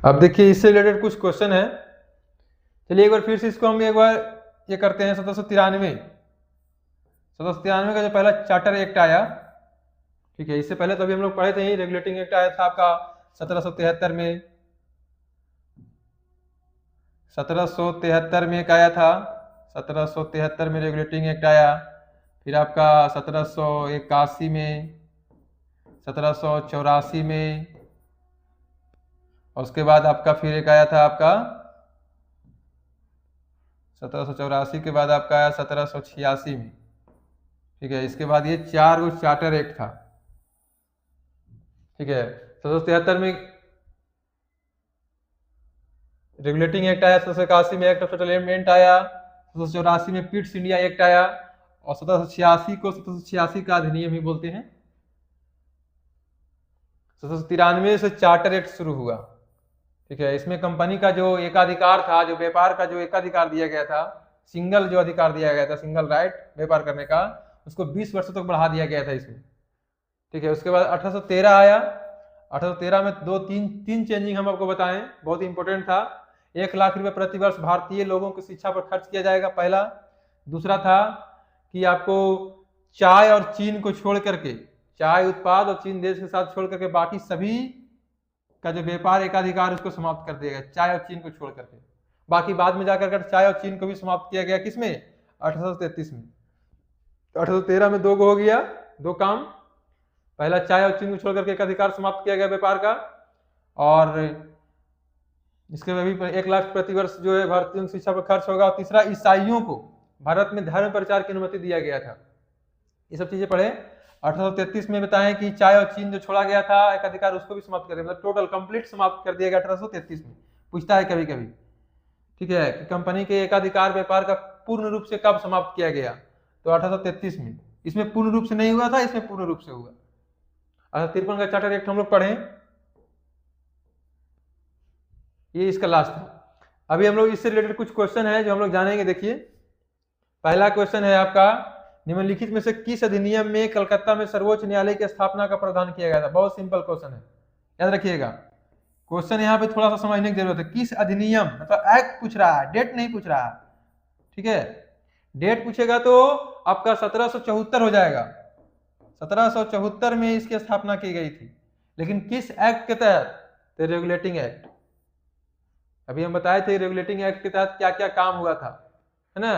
अब देखिए इससे रिलेटेड कुछ क्वेश्चन है। चलिए एक बार फिर से इसको हम एक बार ये करते हैं। 1793 1793 का जो पहला चार्टर एक्ट आया, ठीक है, इससे पहले तो अभी हम लोग पढ़े थे, रेगुलेटिंग एक्ट आया था आपका 1773 में, 1773 में एक आया था, 1773 में रेगुलेटिंग एक्ट आया। फिर आपका 1781 में, 1784 में, और उसके बाद आपका फिर एक आया था आपका 1784 के बाद आपका आया 1786 में, ठीक है। इसके बाद ये 4 गो चार्टर एक्ट था, ठीक है। 1773 में रेगुलेटिंग एक्ट आया, 1781 में एक्ट ऑफ सेटलमेंट आया, 1784 में पिट्स इंडिया एक्ट आया, और 1786 को 1786 का अधिनियम ही बोलते हैं। 1793 से चार्टर एक्ट शुरू हुआ, ठीक है। इसमें कंपनी का जो एकाधिकार था, जो व्यापार का जो एकाधिकार दिया गया था, सिंगल जो अधिकार दिया गया था, सिंगल राइट व्यापार करने का, उसको 20 वर्षों तक बढ़ा दिया गया था इसमें, ठीक है। उसके बाद 1813 आया, 1813 में तीन चेंजिंग हम आपको बताएं, बहुत इंपॉर्टेंट था। 1 लाख रुपए प्रति वर्ष भारतीय लोगों की शिक्षा पर खर्च किया जाएगा, पहला। दूसरा था कि आपको चाय और चीन को छोड़ करके, चाय उत्पाद और चीन देश के साथ छोड़ करके बाकी सभी का जो व्यापार एकाधिकार उसको समाप्त कर दिया गया, चाय और चीन को छोड़ करके। बाकी बाद में जाकर चाय और चीन को भी समाप्त किया गया, किसमें? 1833 में। 1813 में 2 गो हो गया, 2 काम। पहला चाय और चीन को छोड़ करके एकाधिकार समाप्त किया गया व्यापार का, और इसके में भी 1 लाख प्रति वर्ष जो है भारतीयों की शिक्षा पर खर्च होगा। और तीसरा, ईसाइयों को भारत में धर्म प्रचार की अनुमति दिया गया था। ये सब चीजें पढ़े। 1833 में बताएं कि चाय और चीन जो छोड़ा गया था एकाधिकार, उसको भी समाप्त कर दिया, मतलब टोटल कंप्लीट समाप्त कर दिया गया 1833 में। पूछता है कभी कभी, ठीक है, कि कंपनी के एकाधिकार व्यापार का पूर्ण रूप से कब समाप्त किया गया? तो 1833 में। इसमें पूर्ण रूप से नहीं हुआ था, इसमें पूर्ण रूप से हुआ। 1853 का चार्टर एक्ट हम लोग पढ़े, ये इसका लास्ट था। अभी हम लोग इससे रिलेटेड कुछ क्वेश्चन है जो हम लोग जानेंगे। देखिए, पहला क्वेश्चन है आपका, निम्नलिखित में से किस अधिनियम में कलकत्ता में सर्वोच्च न्यायालय की स्थापना का प्रावधान किया गया था? बहुत सिंपल क्वेश्चन है, याद रखिएगा। क्वेश्चन यहाँ पे थोड़ा सा समझने की जरूरत है। किस अधिनियम, मतलब एक्ट पूछ रहा है, डेट नहीं पूछ रहा है, ठीक है। डेट पूछेगा तो आपका 1774 हो जाएगा। 1774 में इसकी स्थापना की गई थी, लेकिन किस एक्ट के तहत? तो रेगुलेटिंग एक्ट। अभी हम बताए थे रेगुलेटिंग एक्ट के तहत क्या क्या काम हुआ था, है ना।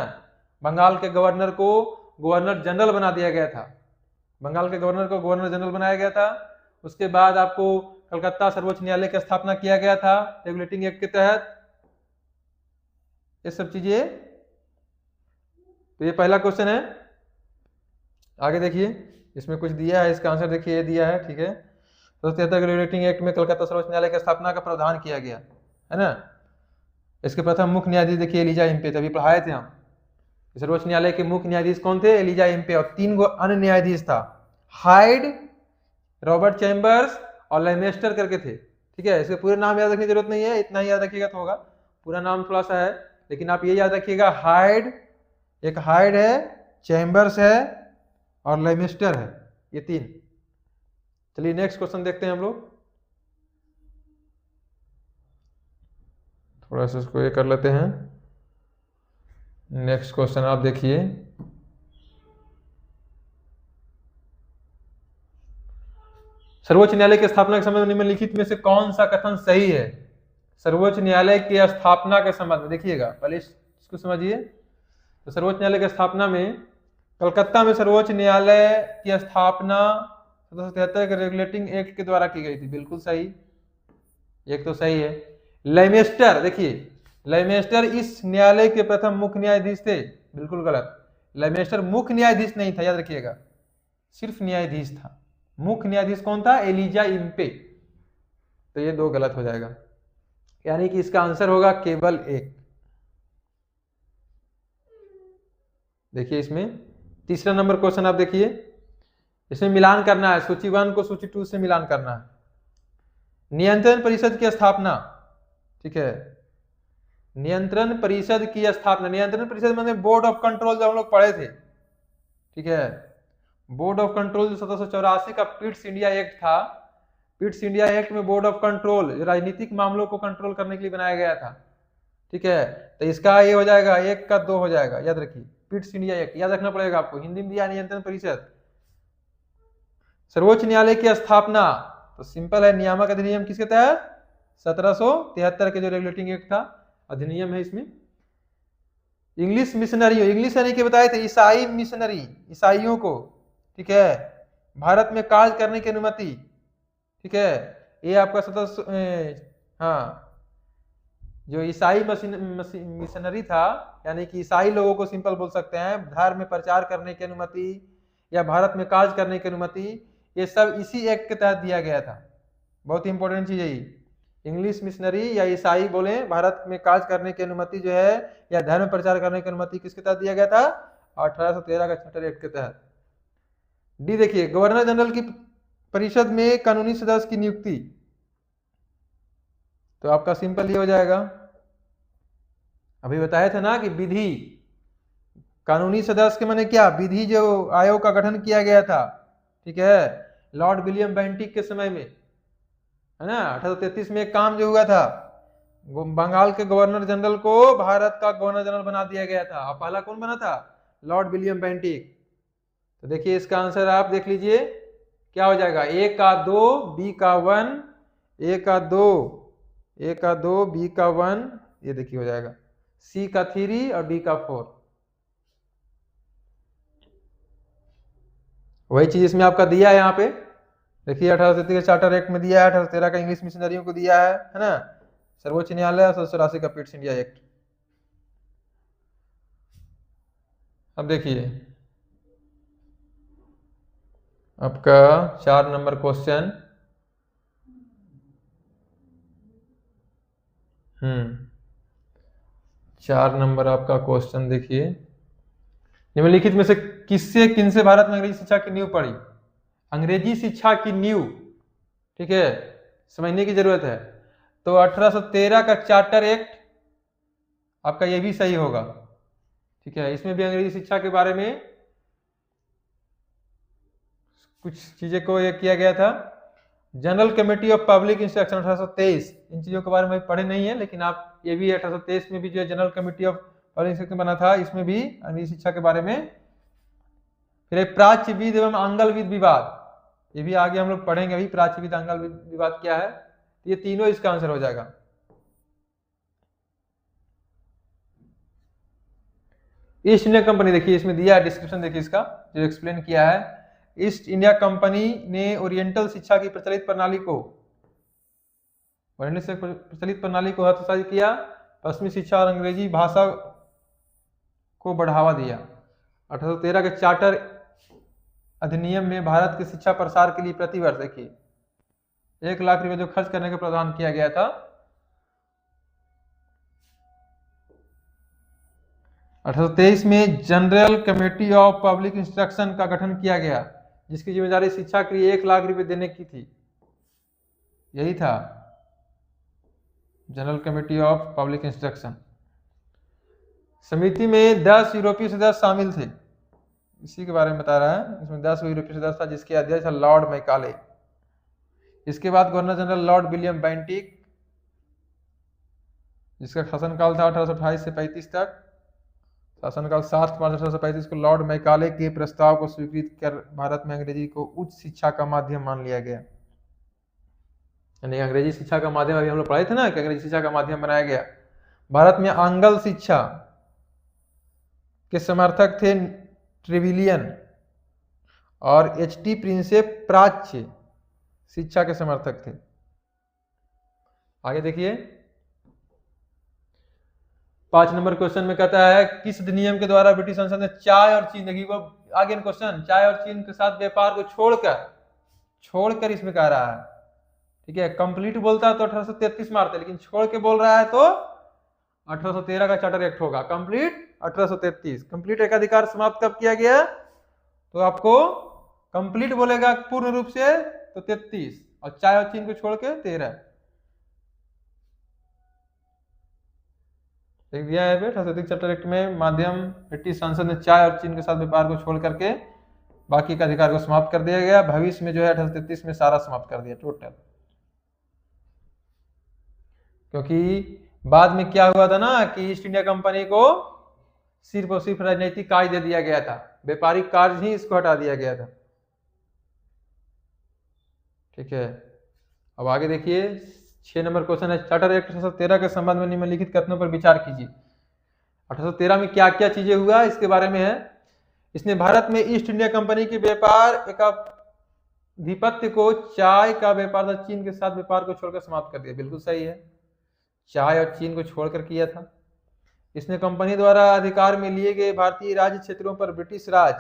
बंगाल के गवर्नर को गवर्नर जनरल बना दिया गया था, बंगाल के गवर्नर को गवर्नर जनरल बनाया गया था। उसके बाद आपको कलकत्ता सर्वोच्च न्यायालय की स्थापना किया गया था रेगुलेटिंग एक्ट के तहत। ये सब चीजें, तो ये पहला क्वेश्चन है। आगे देखिए, इसमें कुछ दिया है, इसका आंसर देखिए, ये दिया है, ठीक है। तो रेगुलेटिंग एक्ट में कलकत्ता सर्वोच्च न्यायालय की स्थापना का प्रावधान किया गया, है ना। इसके प्रथम मुख्य न्यायाधीश देखिए एलिजा इम्पे, तभी पढ़ाए थे हम। सर्वोच्च न्यायालय के मुख्य न्यायाधीश कौन थे? एलिजा इम्पे, और 3 गो अन्य न्यायाधीश था, हाइड, रॉबर्ट चैम्बर्स और लेमेस्टर करके थे, ठीक है। इसके पूरे नाम याद रखने की जरूरत नहीं है, इतना ही याद रखिएगा तो होगा। पूरा नाम थोड़ा सा है, लेकिन आप ये याद रखिएगा, हाइड, एक हाइड है, चैम्बर्स है और लेमेस्टर है, ये 3। चलिए नेक्स्ट क्वेश्चन देखते हैं हम लोग। थोड़ा सा इसको ये कर लेते हैं। नेक्स्ट क्वेश्चन आप देखिए, सर्वोच्च न्यायालय की स्थापना के संबंध में निम्नलिखित में से कौन सा कथन सही है? सर्वोच्च न्यायालय की स्थापना के संबंध में देखिएगा, पहले इसको समझिए। तो सर्वोच्च न्यायालय की स्थापना में, कलकत्ता में सर्वोच्च न्यायालय की स्थापना 1773 के रेगुलेटिंग एक्ट के द्वारा की गई थी, बिल्कुल सही, एक तो सही है। लेमेस्टर, देखिए लेमेस्टर इस न्यायालय के प्रथम मुख्य न्यायाधीश थे, बिल्कुल गलत। लेमेस्टर मुख्य न्यायाधीश नहीं था, याद रखिएगा, सिर्फ न्यायाधीश था। मुख्य न्यायाधीश कौन था? Elijah Impey. तो ये 2 गलत हो जाएगा, यानी कि इसका आंसर होगा केवल 1। देखिए इसमें तीसरा नंबर क्वेश्चन आप देखिए, इसमें मिलान करना है, सूची 1 को सूची 2 से मिलान करना है। नियंत्रण परिषद की स्थापना, ठीक है, नियंत्रण परिषद की स्थापना, नियंत्रण परिषद मतलब बोर्ड ऑफ कंट्रोल, जो हम लोग पढ़े थे, ठीक है। बोर्ड ऑफ कंट्रोल जो 1784 का पिट्स इंडिया एक्ट था, पिट्स इंडिया एक्ट में बोर्ड ऑफ कंट्रोल राजनीतिक मामलों को कंट्रोल करने के लिए बनाया गया था, ठीक है। तो इसका ये हो जाएगा 1 का 2 हो जाएगा, याद रखिए। पिट्स इंडिया एक्ट, याद रखना पड़ेगा आपको। हिंदी में दिया नियंत्रण परिषद। सर्वोच्च न्यायालय की स्थापना, तो सिंपल है, नियामक अधिनियम किसके तहत, 1773 के जो रेगुलेटिंग एक्ट था, अधिनियम है इसमें। इंग्लिश मिशनरी, इंग्लिश यानी कि बताए थे ईसाई मिशनरी, ईसाइयों को, ठीक है, भारत में कार्य करने की अनुमति, ठीक है। ये आपका 17 हाँ, जो ईसाई मिशनरी था, यानी कि ईसाई लोगों को सिंपल बोल सकते हैं, धर्म में प्रचार करने की अनुमति या भारत में कार्य करने की अनुमति, ये सब इसी एक्ट के तहत दिया गया था। बहुत ही इंपॉर्टेंट चीज है ये। इंग्लिश मिशनरी या ईसाई बोले, भारत में कार्य करने की अनुमति जो है या धर्म प्रचार करने की अनुमति किसके तहत दिया गया था, 1813 का चार्टर एक्ट के तहत। डी देखिए, गवर्नर जनरल की परिषद में कानूनी सदस्य की नियुक्ति, तो आपका सिंपल ये हो जाएगा, अभी बताया था ना कि विधि, कानूनी सदस्य के माने क्या, विधि जो आयोग का गठन किया गया था, ठीक है, लॉर्ड विलियम बेंटिक के समय में, है ना। 1833 में एक काम जो हुआ था, बंगाल के गवर्नर जनरल को भारत का गवर्नर जनरल बना दिया गया था। अब पहला कौन बना था, लॉर्ड विलियम बेंटिक। तो देखिए इसका आंसर आप देख लीजिए क्या हो जाएगा, ए का 2, बी का 1, ए का 2, ए का 2, बी का 1, ये देखिए हो जाएगा, सी का 3 और डी का 4। वही चीज इसमें आपका दिया है यहाँ पे, देखिए 1833 के चार्टर एक्ट में दिया है, 1813 का इंग्लिश मिशनरियों को दिया है ना, सर्वोच्च न्यायालय 1784 का पिट्स इंडिया एक्ट। अब देखिए आपका 4 नंबर क्वेश्चन, 4 नंबर आपका क्वेश्चन देखिए, निम्नलिखित में से किससे किनसे भारत में अंग्रेजी शिक्षा की नींव पड़ी। अंग्रेजी शिक्षा की नींव, ठीक है, समझने की जरूरत है। तो 1813 का चार्टर एक्ट आपका ये भी सही होगा, ठीक है। इसमें भी अंग्रेजी शिक्षा के बारे में कुछ चीजें को ये किया गया था। General committee of public instruction 1823, इन चीजों के बारे में पढ़े नहीं है, लेकिन आप ये भी 1823 में भी जो general committee of public instruction बना था, इसमें भी अंग्रेजी शिक्षा के बारे में। फिर प्राच्यविद एवं आंगलविद विवाद, ये भी आगे हम लोग पढ़ेंगे अभी, प्राच्यविद आंगलविद विवाद क्या है, ये तीनों इसका आंसर हो जाएगा। ईस्ट इंडिया कंपनी, देखिए इसमें दिया है डिस्क्रिप्शन, देखिए इसका जो एक्सप्लेन किया है। ईस्ट इंडिया कंपनी ने ओरिएंटल शिक्षा की प्रचलित प्रणाली को हस्तक्षेप किया, पश्चिमी शिक्षा और अंग्रेजी भाषा को बढ़ावा दिया। 1813 के चार्टर अधिनियम में भारत के शिक्षा प्रसार के लिए प्रतिवर्ष देखिए 1 लाख रुपए जो खर्च करने का प्रावधान किया गया था। 1823 में general committee of public instruction का गठन किया गया, जिसकी जिम्मेदारी शिक्षा के लिए 1 लाख रुपए देने की थी, यही था general committee of public instruction. समिति में 10 यूरोपीय सदस्य शामिल थे, इसी के बारे में बता रहा है। इसमें 10 यूरोपीय सदस्य था, जिसके अध्यक्ष था लॉर्ड मैकाले। इसके बाद governor general Lord William Bentinck, जिसका शासनकाल था 1828 से 35 तक, शासनकाल 7 मार्च 1835 को लॉर्ड मैकाले के प्रस्ताव को स्वीकृत कर भारत में अंग्रेजी को उच्च शिक्षा का माध्यम मान लिया गया। यानी अंग्रेजी शिक्षा का माध्यम, अभी हम लोग पढ़े थे ना कि अंग्रेजी शिक्षा का माध्यम बनाया गया। भारत में आंग्ल शिक्षा के समर्थक थे ट्रेविलियन और एच.टी. प्रिंसेप प्राच्य शिक्षा के समर्थक थे। आगे देखिए 5 नंबर क्वेश्चन में कहता है किस अधिनियम के द्वारा ब्रिटिश संसद ने चाय और चीन, देखिए वो आगे क्वेश्चन, चाय और चीन के साथ व्यापार को छोड़कर इसमें कह रहा है, ठीक है। कंप्लीट बोलता है तो 1833 मारते, लेकिन छोड़ के बोल रहा है तो 1813 का चार्टर एक्ट होगा। कंप्लीट 1833, कंप्लीट एकाधिकार समाप्त कब किया गया, तो आपको कंप्लीट बोलेगा पूर्ण रूप से तो 33, और चाय और चीन को छोड़ के 13 दिया है। 1833 चार्टर एक्ट में माध्यम ब्रिटिश संसद ने चाय और चीन के साथ व्यापार को छोड़ करके बाकी का अधिकार को समाप्त कर दिया गया। भविष्य में जो है 1833 में सारा समाप्त कर दिया टोटल, क्योंकि बाद में क्या हुआ था ना कि ईस्ट इंडिया कंपनी को सिर्फ और सिर्फ राजनीतिक कार्य दे दिया गया था, व्यापारिक कार्य ही इसको हटा दिया गया था। ठीक है, अब आगे देखिए 6 नंबर क्वेश्चन है, चार्टर एक्ट 1813 के संबंध में निम्नलिखित कथनों पर विचार कीजिए। 1813 में क्या क्या चीजें हुआ इसके बारे में है। इसने भारत में ईस्ट इंडिया कंपनी के व्यापार एकाधिपत्य को, चाय का व्यापार था चीन के साथ व्यापार को छोड़कर समाप्त कर दिया। बिल्कुल सही है, चाय और चीन को छोड़कर किया था। इसने कंपनी द्वारा अधिकार में लिए गए भारतीय राज्य क्षेत्रों पर ब्रिटिश राज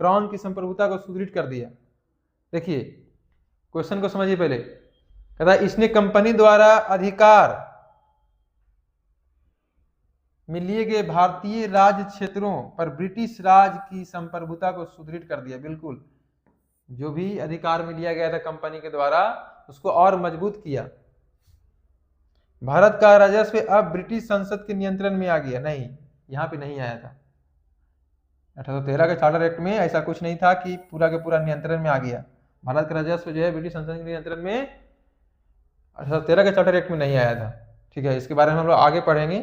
क्राउन की संप्रभुता को सुदृढ़ कर दिया। देखिए क्वेश्चन को समझिए पहले, कहता है इसने कंपनी द्वारा अधिकार में लिए गए भारतीय राज्य क्षेत्रों पर ब्रिटिश राज की संप्रभुता को सुदृढ़ कर दिया। बिल्कुल, जो भी अधिकार में लिया गया था कंपनी के द्वारा उसको और मजबूत किया। भारत का राजस्व अब ब्रिटिश संसद के नियंत्रण में आ गया। नहीं, यहां पे नहीं आया था। 1813 के चार्टर एक्ट में ऐसा कुछ नहीं था कि पूरा के पूरा नियंत्रण में आ गया। भारत का राजस्व जो है ब्रिटिश संसद के नियंत्रण में 1813 के चार्टर एक्ट में नहीं आया था। ठीक है, इसके बारे में हम लोग आगे पढ़ेंगे।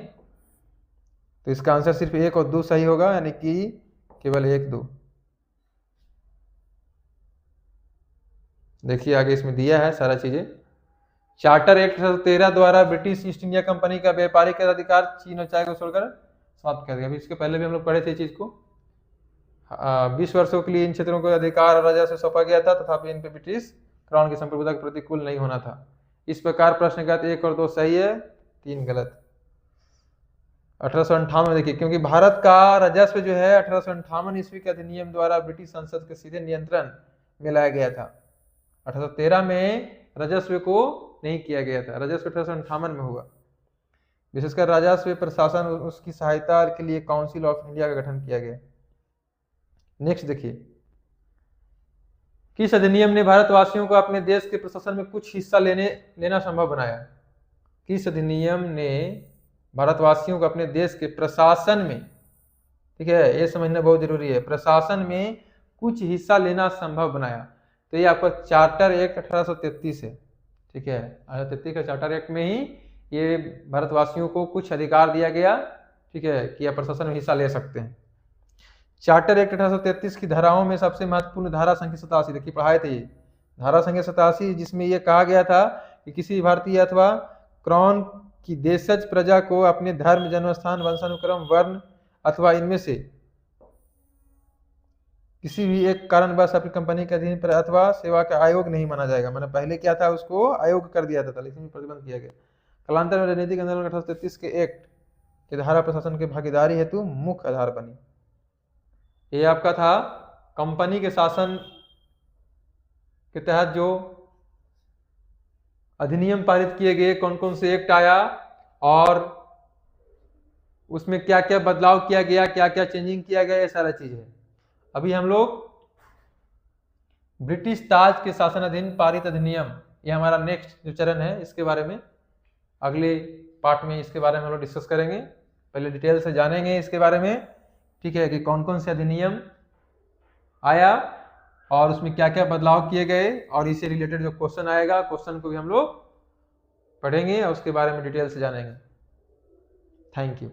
तो इसका आंसर सिर्फ 1 और 2 सही होगा, यानी कि केवल 1 2। देखिए आगे इसमें दिया है सारा चीजें। चार्टर एक्ट 1813 द्वारा ब्रिटिश ईस्ट इंडिया कंपनी का व्यापारिक अधिकार चीन और चाय को छोड़कर समाप्त कर दिया। अभी इसके पहले भी हम लोग पढ़े थे चीज को। 20 वर्षों के लिए इन क्षेत्रों को अधिकार और राजस्व सौंपा गया था, तथापि इन पर ब्रिटिश क्राउन की संप्रभुता के प्रतिकूल नहीं होना था। इस प्रकार प्रश्न का 1 और 2 सही है, 3 गलत। 1858 देखिए, क्योंकि भारत का राजस्व जो है 1858 ईस्वी के अधिनियम द्वारा ब्रिटिश संसद के सीधे नियंत्रण में लाया गया था। 1813 में राजस्व को नहीं किया गया था, राजस्व 1858 में हुआ। विशेषकर राजस्व प्रशासन उसकी सहायता के लिए काउंसिल ऑफ इंडिया का गठन किया गया। नेक्स्ट देखिए, किस अधिनियम ने भारतवासियों को अपने देश के प्रशासन में कुछ हिस्सा लेना संभव बनाया? किस अधिनियम ने भारतवासियों को अपने देश के प्रशासन में, ठीक है, ये समझना बहुत जरूरी है, प्रशासन में कुछ हिस्सा लेना संभव बनाया? तो ये आपका चार्टर एक्ट 1833 है। ठीक है, 1833 का चार्टर एक्ट में ही ये भारतवासियों को कुछ अधिकार दिया गया। ठीक है, कि आप प्रशासन में हिस्सा ले सकते हैं। चार्टर एक्ट 1833 की धाराओं में सबसे महत्वपूर्ण धारा संख्या 87, देखिए पढ़ाए थे ये धारा संख्या 87, जिसमें यह कहा गया था कि किसी भारतीय अथवा क्राउन की देशज प्रजा को अपने धर्म, जन्मस्थान, वंशानुक्रम, वर्ण अथवा इनमें से किसी भी एक कारणवश अपनी कंपनी के अधीन पर अथवा सेवा का आयोग नहीं माना जाएगा। मैंने पहले क्या था, उसको आयोग कर दिया था, लेकिन प्रतिबंध किया गया। कालांतर में राजनीतिक आंदोलन 1833 के एक्ट की धारा प्रशासन की भागीदारी हेतु मुख्य आधार बनी। ये आपका था कंपनी के शासन के तहत जो अधिनियम पारित किए गए, कौन कौन से एक्ट आया और उसमें क्या क्या बदलाव किया गया, क्या क्या चेंजिंग किया गया, ये सारा चीज है। अभी हम लोग ब्रिटिश ताज के शासन अधीन पारित अधिनियम, ये हमारा नेक्स्ट जो चरण है, इसके बारे में अगले पार्ट में इसके बारे में हम लोग डिस्कस करेंगे। पहले डिटेल से जानेंगे इसके बारे में, ठीक है, कि कौन कौन से अधिनियम आया और उसमें क्या क्या बदलाव किए गए, और इससे रिलेटेड जो क्वेश्चन आएगा, क्वेश्चन को भी हम लोग पढ़ेंगे और उसके बारे में डिटेल से जानेंगे। Thank you.